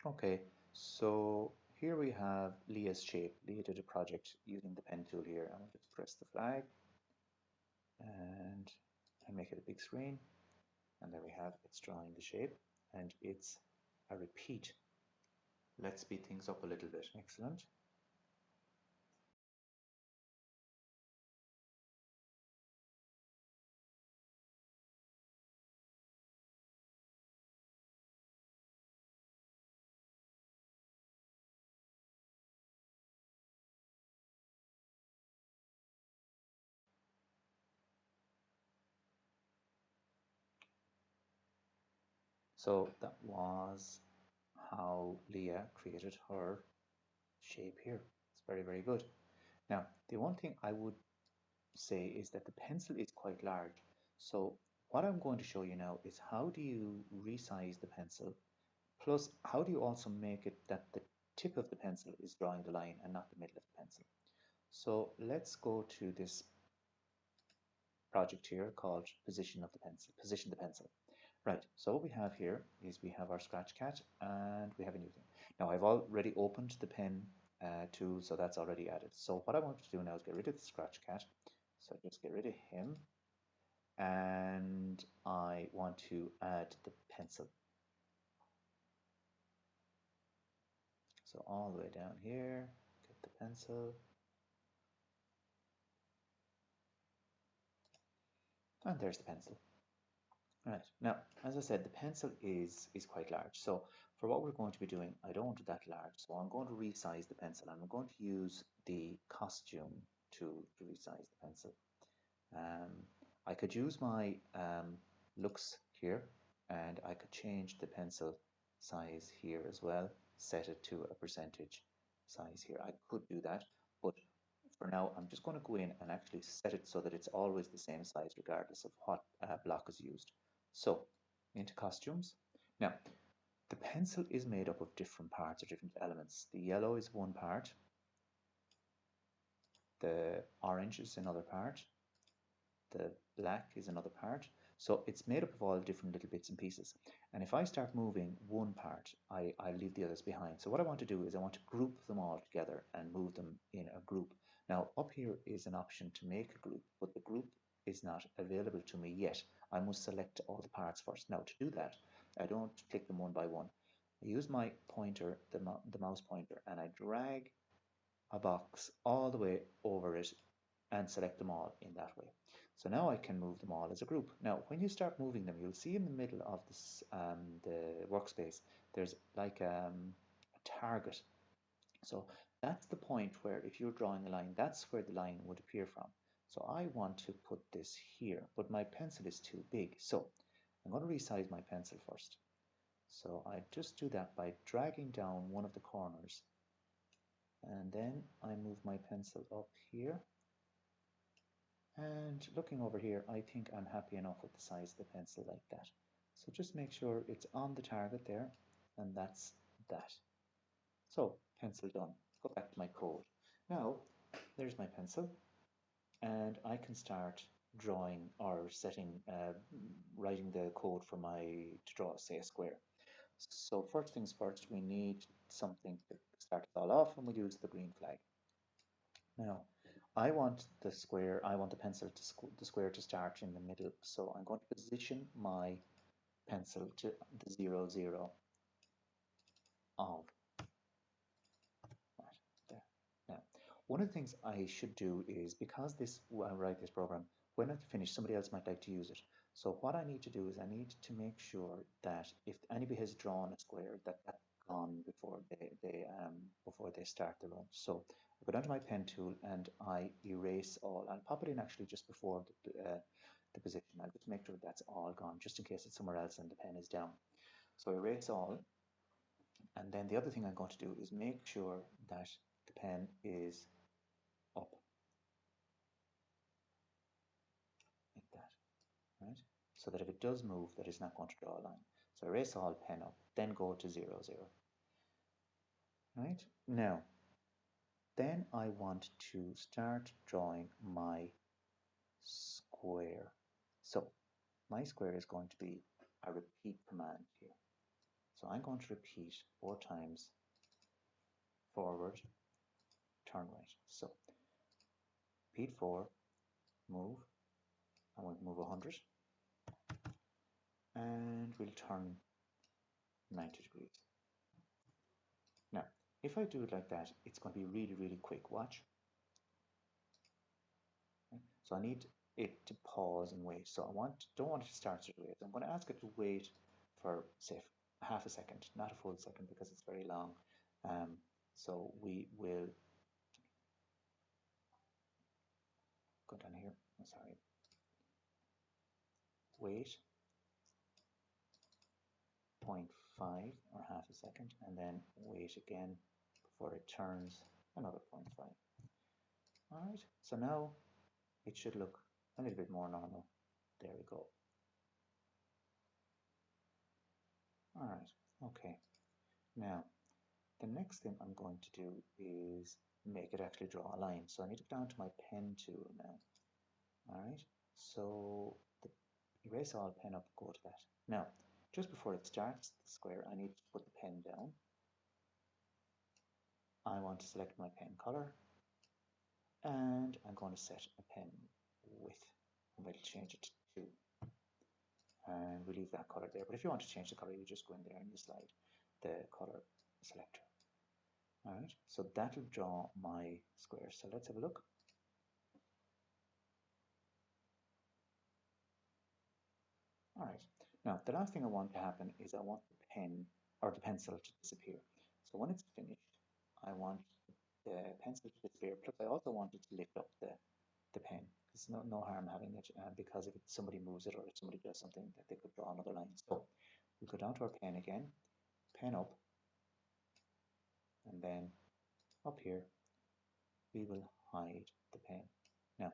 Okay, so here we have Leah's shape. Leah did a project using the pen tool here. I'll just press the flag and make it a big screen. And there we have it's drawing the shape and it's a repeat. Let's speed things up a little bit. Excellent. So that was how Leah created her shape here. It's very, very good. Now, the one thing I would say is that the pencil is quite large. So what I'm going to show you now is how do you resize the pencil, plus how do you also make it that the tip of the pencil is drawing the line and not the middle of the pencil. So let's go to this project here called position the pencil. Right, so what we have here is we have our scratch cat and we have a new thing. Now I've already opened the pen tool, so that's already added. So what I want to do now is get rid of the scratch cat. So just get rid of him and I want to add the pencil. So all the way down here, get the pencil, and there's the pencil. Right, now, as I said, the pencil is quite large. So for what we're going to be doing, I don't want it that large. So I'm going to resize the pencil. And I'm going to use the costume to resize the pencil. Um, I could use my looks here, and I could change the pencil size here as well, set it to a percentage size here. I could do that, but for now, I'm just going to go in and actually set it so that it's always the same size regardless of what block is used. So, into costumes. Now, the pencil is made up of different parts or different elements. The yellow is one part, the orange is another part, the black is another part. So it's made up of all different little bits and pieces. And if I start moving one part, I leave the others behind. So what I want to do is I want to group them all together and move them in a group. Now up here is an option to make a group, but the group is not available to me yet. I must select all the parts first. Now to do that, I don't click them one by one. I use my pointer, the mouse pointer, and I drag a box all the way over it and select them all in that way. So now I can move them all as a group. Now, when you start moving them, you'll see in the middle of this the workspace, there's like a target. So that's the point where if you're drawing a line, that's where the line would appear from. So I want to put this here, but my pencil is too big. So I'm going to resize my pencil first. So I just do that by dragging down one of the corners, and then I move my pencil up here. And looking over here, I think I'm happy enough with the size of the pencil like that. So just make sure it's on the target there, and that's that. So, pencil done. Go back to my code. Now, there's my pencil, and I can start drawing or writing the code for to draw, say, a square. So first things first, we need something to start it all off, and we'll use the green flag. Now, I want the pencil the square to start in the middle. So I'm going to position my pencil to the 0, 0 of that there. Now, one of the things I should do is because I write this program, when I finish, somebody else might like to use it. So what I need to do is I need to make sure that if anybody has drawn a square, that's gone before they start their own. So I go down to my pen tool and I erase all. I'll pop it in actually just before the position. I'll just make sure that's all gone, just in case it's somewhere else and the pen is down. So erase all, and then the other thing I'm going to do is make sure that the pen is up like that, right? So that if it does move, that it's not going to draw a line. So erase all, pen up, then go to 0, 0. Right? Now, then I want to start drawing my square. So my square is going to be a repeat command here. So I'm going to repeat 4 times forward, turn right. So repeat 4, move, and we'll move 100, and we'll turn 90 degrees. Now, if I do it like that, it's going to be really, really quick. Watch. So I need it to pause and wait. So don't want it to start straight away. So I'm going to ask it to wait for, say, half a second, not a full second because it's very long. So we will go down here. I'm sorry. Wait 0.5 or half a second, and then wait again before it turns another 0.5. All right. So now it should look a little bit more normal. There we go. All right. Okay. Now, the next thing I'm going to do is make it actually draw a line. So I need to go down to my pen tool now. All right. So the erase all pen up, go to that. Now, just before it starts the square, I need to put the pen down. I want to select my pen color, and I'm going to set a pen width. I'm going to change it to 2. And we leave that color there. But if you want to change the color, you just go in there and you slide the color selector. All right, so that'll draw my square. So let's have a look. All right, now the last thing I want to happen is I want the pen or the pencil to disappear. So when it's finished, I want the pencil to disappear. Plus, I also want it to lift up the pen. There's no harm having it because if somebody moves it or if somebody does something, that they could draw another line. So we go down to our pen again, pen up, and then up here we will hide the pen. Now,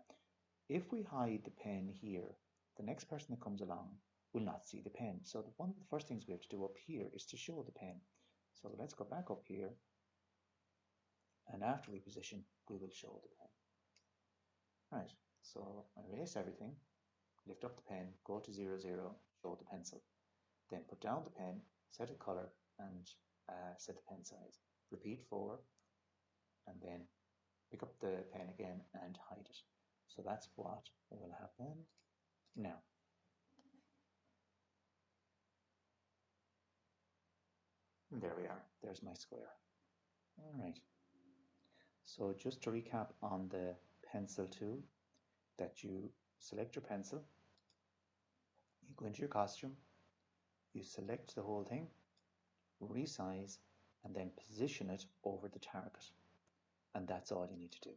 if we hide the pen here, the next person that comes along will not see the pen. So one of the first things we have to do up here is to show the pen. So let's go back up here, and after we position, we will show the pen. Right, so erase everything, lift up the pen, go to 0, 0, show the pencil. Then put down the pen, set a color, and set the pen size. Repeat 4, and then pick up the pen again and hide it. So that's what will happen now. And there we are. There's my square. All right. So just to recap on the pencil tool, that you select your pencil, you go into your costume, you select the whole thing, resize, and then position it over the target. And that's all you need to do.